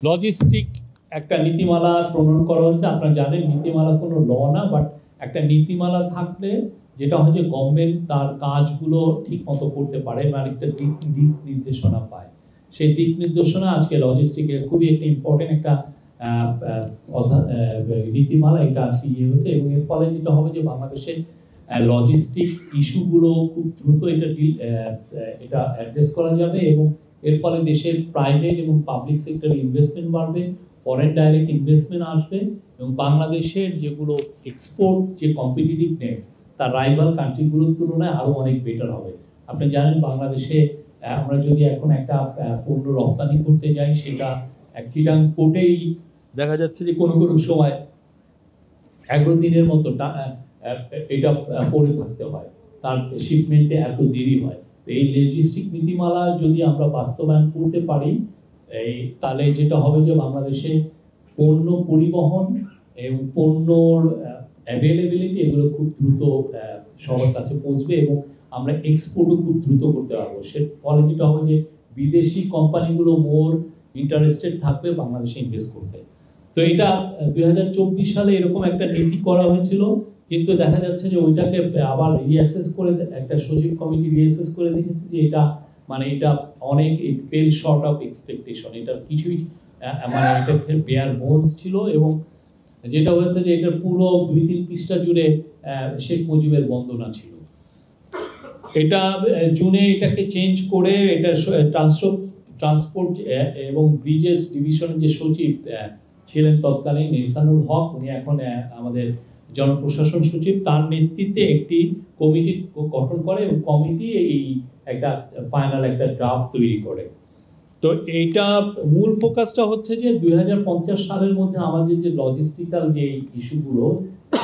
Logistic একটা নীতিমালা প্রণয়ন করা হয়েছে। আপনারা জানেন নীতিমালা কোনো ল না, বাট একটা নীতিমালা থাকলে যেটা হয় যে গভর্নমেন্ট তার কাজগুলো ঠিক মতো করতে পারে, মানে একটা দিক নির্দেশনা পায়। সেই দিক নির্দেশনা আজকে লজিস্টিকের খুবই একটা ইম্পর্টেন্ট একটা নীতিমালা এটা আজকে হয়েছে, এবং এর ফলে যেটা হবে যে বাংলাদেশের লজিস্টিক ইস্যুগুলো খুব দ্রুত এটা অ্যাড্রেস করা যাবে, এবং এর ফলে দেশের প্রাইভেট এবং পাবলিক সেক্টরে ইনভেস্টমেন্ট বাড়বে, ফরেন ডাইরেক্ট ইনভেস্টমেন্ট আসবে, এবং বাংলাদেশের যেগুলো এক্সপোর্ট যে কম্পিটিটিভনেস তার রাইভাল কান্ট্রিগুলোর তুলনায় আরও অনেক বেটার হবে। আপনি জানেন বাংলাদেশে আমরা যদি এখন একটা পণ্য রপ্তানি করতে যাই, সেটা চিটাং পোর্টেই দেখা যাচ্ছে যে কোনো কোনো সময় 11 দিনের মতো এটা পড়ে থাকতে হয়, তার শিপমেন্টে এত দেরি হয়। এই লজিস্টিক নীতিমালা যদি আমরা বাস্তবায়ন করতে পারি, তাহলে যেটা হবে যে বাংলাদেশে পণ্য পরিবহন এবং পণ্যর অ্যাভেলেবিলিটি এগুলো খুব দ্রুত সবার কাছে পৌঁছবে, এবং আমরা এক্সপোর্টও খুব দ্রুত করতে পারবো। সে ফলে যেটা হবে যে বিদেশি কোম্পানিগুলো মোর ইন্টারেস্টেড থাকবে বাংলাদেশে ইনভেস্ট করতে। তো এটা 2024 সালে এরকম একটা নীতি করা হয়েছিল, কিন্তু দেখা যাচ্ছে যে ওইটাকে আবার রিঅ্যাসেস করে একটা সচিব কমিটি রিঅ্যাসেস করে দেখেছে যে এটা এটা অনেক ফেল শর্ট অফ এক্সপেকটেশন, এটা কিছুই এটা বেয়ার বোনস ছিল, এবং যেটা হয়েছে যে এটার পুরো 2-3 পৃষ্ঠা জুড়ে শেখ মুজিবের বন্দনা ছিল। এটা জুনে এটাকে চেঞ্জ করে এটা ট্রান্সপোর্ট এবং ব্রিজেস ডিভিশনের যে সচিব ছিলেন তৎকালীন ইহসানুল হক, উনি এখন আমাদের জনপ্রশাসন সচিব, তার নেতৃত্বে একটি কমিটি গঠন করে, এবং কমিটি এই একটা ফাইনাল একটা ড্রাফট তৈরি করে। তো এইটা মূল ফোকাসটা হচ্ছে যে 2050 সালের মধ্যে আমাদের যে লজিস্টিক্যাল যে ইস্যুগুলো,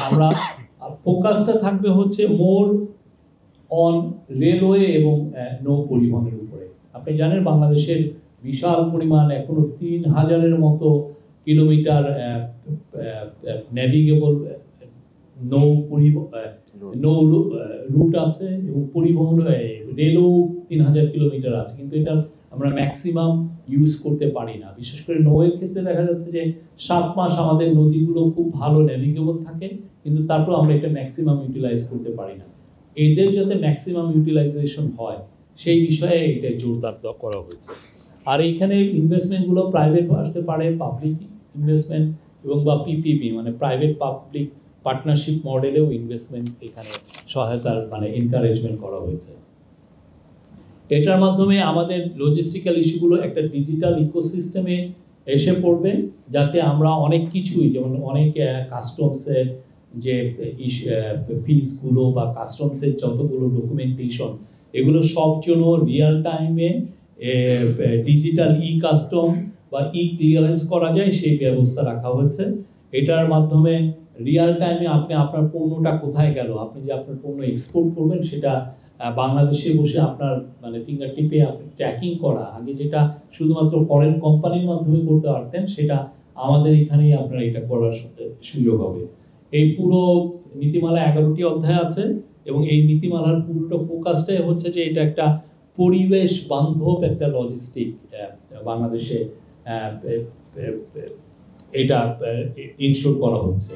আমরা ফোকাসটা থাকবে হচ্ছে মোর অন রেলওয়ে এবং নৌ পরিবহনের উপরে। আপনি জানেন বাংলাদেশের বিশাল পরিমাণ এখনো 3000-এর মতো কিলোমিটার ন্যাভিগেবল নৌ রুট আছে, এবং পরিবহন রেলও 3000 কিলোমিটার আছে, কিন্তু এটা আমরা ম্যাক্সিমাম ইউজ করতে পারি না। বিশেষ করে নৌয়ের ক্ষেত্রে দেখা যাচ্ছে যে 7 মাস আমাদের নদীগুলো খুব ভালো ন্যাভিগেবল থাকে, কিন্তু তারপর আমরা এটা ম্যাক্সিমাম ইউটিলাইজ করতে পারি না। এদের যাতে ম্যাক্সিমাম ইউটিলাইজেশন হয় সেই বিষয়ে এটা জোরদার করা হয়েছে। আর এইখানে ইনভেস্টমেন্টগুলো প্রাইভেট আসতে পারে, পাবলিক ইনভেস্টমেন্ট এবং বা পিপিপি মানে প্রাইভেট পাবলিক পার্টনারশিপ মডেলেও ইনভেস্টমেন্ট এখানে সহায়তার এনকারেজমেন্ট করা হয়েছে। এটার মাধ্যমে আমাদের লজিস্টিক্যাল ইস্যুগুলো একটা ডিজিটাল ইকোসিস্টেমে এসে পড়বে, যাতে আমরা অনেক কিছুই, যেমন অনেক কাস্টমসের যে ফিজগুলো বা কাস্টমসের যতগুলো ডকুমেন্টেশন, এগুলো সব জন্য রিয়েল টাইমে ডিজিটাল কাস্টম বা ক্লিয়ারেন্স করা যায়, সেই ব্যবস্থা রাখা হয়েছে। এটার মাধ্যমে রিয়েল টাইমে আপনি আপনার পণ্যটা কোথায় গেল, আপনি যে আপনার পণ্য এক্সপোর্ট করবেন সেটা বাংলাদেশে বসে আপনার ফিঙ্গার টিপে আপনি ট্র্যাকিং করা, আগে যেটা শুধুমাত্র ফরেন কোম্পানির মাধ্যমে করতে পারতেন, সেটা আমাদের এখানেই আপনার এটা করার সুযোগ হবে। এই পুরো নীতিমালা 11টি অধ্যায় আছে, এবং এই নীতিমালার পুরোটা ফোকাসটাই হচ্ছে যে এটা একটা পরিবেশ বান্ধব একটা লজিস্টিক বাংলাদেশে এটা ইনশোর করা হচ্ছে।